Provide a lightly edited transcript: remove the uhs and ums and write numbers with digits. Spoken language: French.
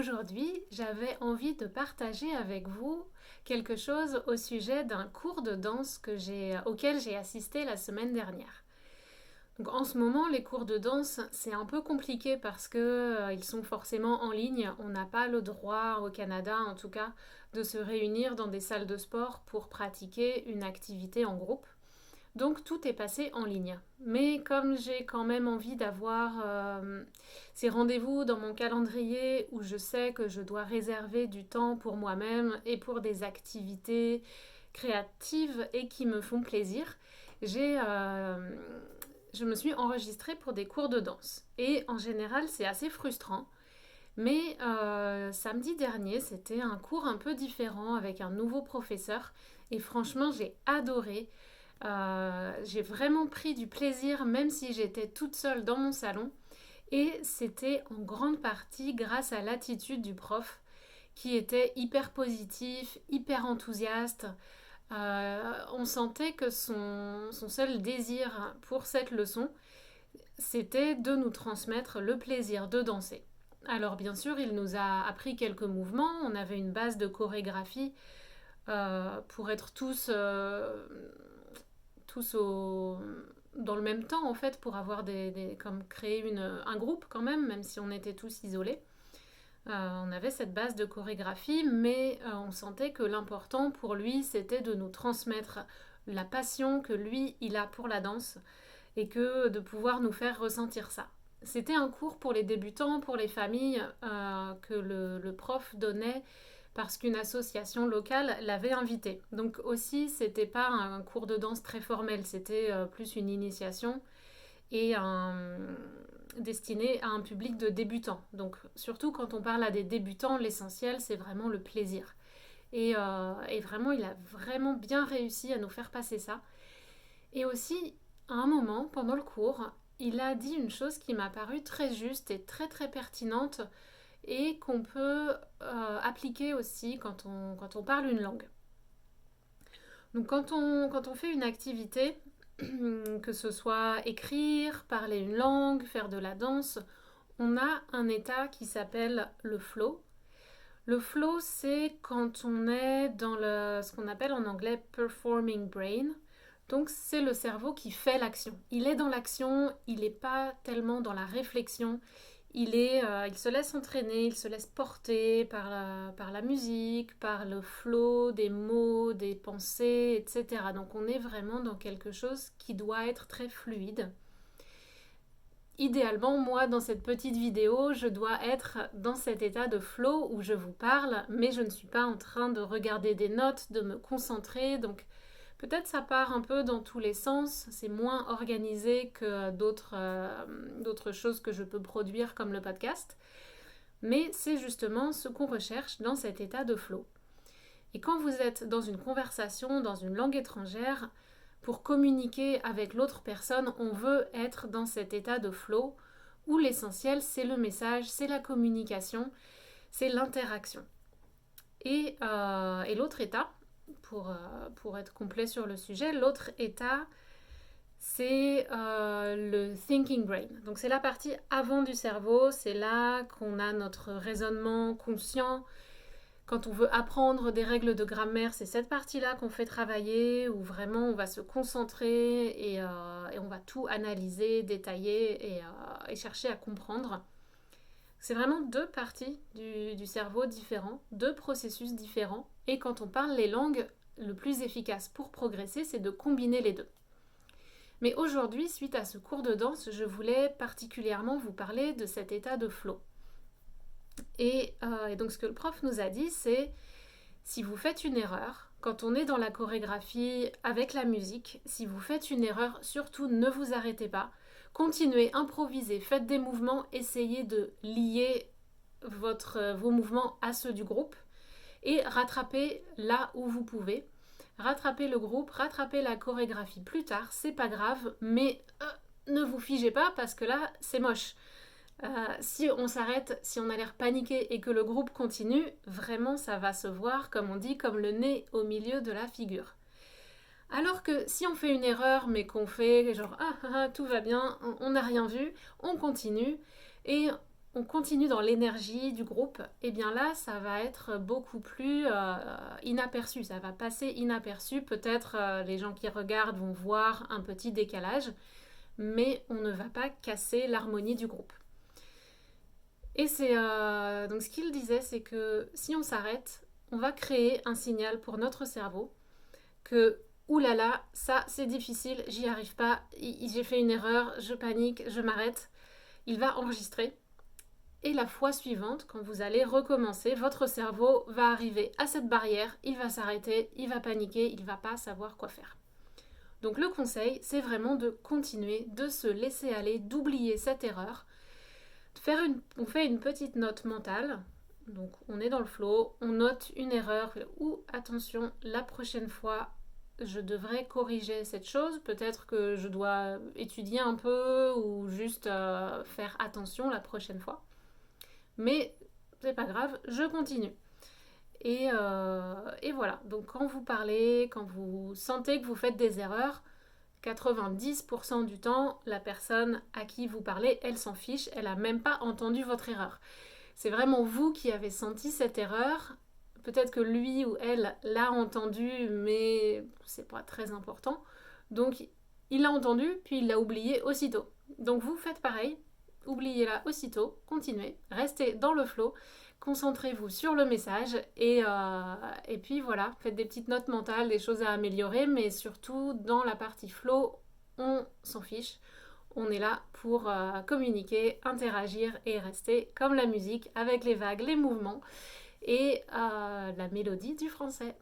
aujourd'hui, j'avais envie de partager avec vous quelque chose au sujet d'un cours de danse auquel j'ai assisté la semaine dernière. Donc en ce moment, les cours de danse, c'est un peu compliqué parce que ils sont forcément en ligne. On n'a pas le droit au Canada, en tout cas, de se réunir dans des salles de sport pour pratiquer une activité en groupe. Donc tout est passé en ligne. Mais comme j'ai quand même envie d'avoir ces rendez-vous dans mon calendrier où je sais que je dois réserver du temps pour moi-même et pour des activités créatives et qui me font plaisir, je me suis enregistrée pour des cours de danse. Et en général, c'est assez frustrant. Mais samedi dernier, c'était un cours un peu différent avec un nouveau professeur. Et franchement, j'ai adoré. J'ai vraiment pris du plaisir même si j'étais toute seule dans mon salon et c'était en grande partie grâce à l'attitude du prof qui était hyper positif, hyper enthousiaste. On sentait que son seul désir pour cette leçon, c'était de nous transmettre le plaisir de danser. Alors bien sûr, il nous a appris quelques mouvements, on avait une base de chorégraphie pour être tous dans le même temps en fait pour avoir comme créer un groupe quand même si on était tous isolés. On avait cette base de chorégraphie, mais on sentait que l'important pour lui c'était de nous transmettre la passion que lui il a pour la danse et que de pouvoir nous faire ressentir ça. C'était un cours pour les débutants, pour les familles que le prof donnait parce qu'une association locale l'avait invité. Donc aussi, c'était pas un cours de danse très formel, c'était plus une initiation et destiné à un public de débutants. Donc surtout quand on parle à des débutants, l'essentiel c'est vraiment le plaisir. Et vraiment, il a vraiment bien réussi à nous faire passer ça. Et aussi, à un moment, pendant le cours, il a dit une chose qui m'a paru très juste et très très pertinente et qu'on peut appliquer aussi quand on parle une langue. Donc quand on fait une activité, que ce soit écrire, parler une langue, faire de la danse, on a un état qui s'appelle le flow. Le flow, c'est quand on est dans ce qu'on appelle en anglais performing brain. Donc c'est le cerveau qui fait l'action. Il est dans l'action, il n'est pas tellement dans la réflexion. Il se laisse entraîner, il se laisse porter par la musique, par le flow des mots, des pensées, etc. Donc on est vraiment dans quelque chose qui doit être très fluide. Idéalement, moi, dans cette petite vidéo, je dois être dans cet état de flow où je vous parle, mais je ne suis pas en train de regarder des notes, de me concentrer. Donc peut-être ça part un peu dans tous les sens, c'est moins organisé que d'autres choses que je peux produire comme le podcast. Mais c'est justement ce qu'on recherche dans cet état de flow. Et quand vous êtes dans une conversation, dans une langue étrangère, pour communiquer avec l'autre personne, on veut être dans cet état de flow où l'essentiel, c'est le message, c'est la communication, c'est l'interaction. Et l'autre état, pour être complet sur le sujet, l'autre état, c'est le thinking brain. Donc c'est la partie avant du cerveau, c'est là qu'on a notre raisonnement conscient. Quand on veut apprendre des règles de grammaire, c'est cette partie-là qu'on fait travailler, où vraiment on va se concentrer et on va tout analyser, détailler et chercher à comprendre. C'est vraiment deux parties du cerveau différents, deux processus différents. Et quand on parle les langues, le plus efficace pour progresser, c'est de combiner les deux. Mais aujourd'hui, suite à ce cours de danse, je voulais particulièrement vous parler de cet état de flow. Et donc ce que le prof nous a dit, c'est si vous faites une erreur, quand on est dans la chorégraphie avec la musique, si vous faites une erreur, surtout ne vous arrêtez pas. Continuez, improvisez, faites des mouvements, essayez de lier vos mouvements à ceux du groupe et rattrapez là où vous pouvez. Rattrapez le groupe, rattrapez la chorégraphie plus tard, c'est pas grave, mais ne vous figez pas parce que là, c'est moche. Si on s'arrête, si on a l'air paniqué et que le groupe continue, vraiment ça va se voir, comme on dit, comme le nez au milieu de la figure. Alors que si on fait une erreur mais qu'on fait genre tout va bien, on n'a rien vu, on continue et on continue dans l'énergie du groupe, et bien là, ça va être beaucoup plus inaperçu, ça va passer inaperçu. Peut-être les gens qui regardent vont voir un petit décalage, mais on ne va pas casser l'harmonie du groupe. Et c'est donc ce qu'il disait, c'est que si on s'arrête, on va créer un signal pour notre cerveau que oulala, ça c'est difficile, j'y arrive pas, j'ai fait une erreur, je panique, je m'arrête. Il va enregistrer. Et la fois suivante, quand vous allez recommencer, votre cerveau va arriver à cette barrière, il va s'arrêter, il va paniquer, il va pas savoir quoi faire. Donc le conseil, c'est vraiment de continuer, de se laisser aller, d'oublier cette erreur. On fait une petite note mentale. Donc on est dans le flow, on note une erreur ou attention, la prochaine fois, je devrais corriger cette chose. Peut-être que je dois étudier un peu ou juste faire attention la prochaine fois. Mais c'est pas grave, je continue. Et voilà, donc quand vous parlez, quand vous sentez que vous faites des erreurs, 90% du temps, la personne à qui vous parlez, elle s'en fiche, elle n'a même pas entendu votre erreur. C'est vraiment vous qui avez senti cette erreur. Peut-être que lui ou elle l'a entendu, mais c'est pas très important. Donc il l'a entendu, puis il l'a oublié aussitôt. Donc vous faites pareil, oubliez-la aussitôt, continuez, restez dans le flow, concentrez-vous sur le message et puis voilà, faites des petites notes mentales, des choses à améliorer, mais surtout dans la partie flow, on s'en fiche. On est là pour communiquer, interagir et rester comme la musique avec les vagues, les mouvements et la mélodie du français.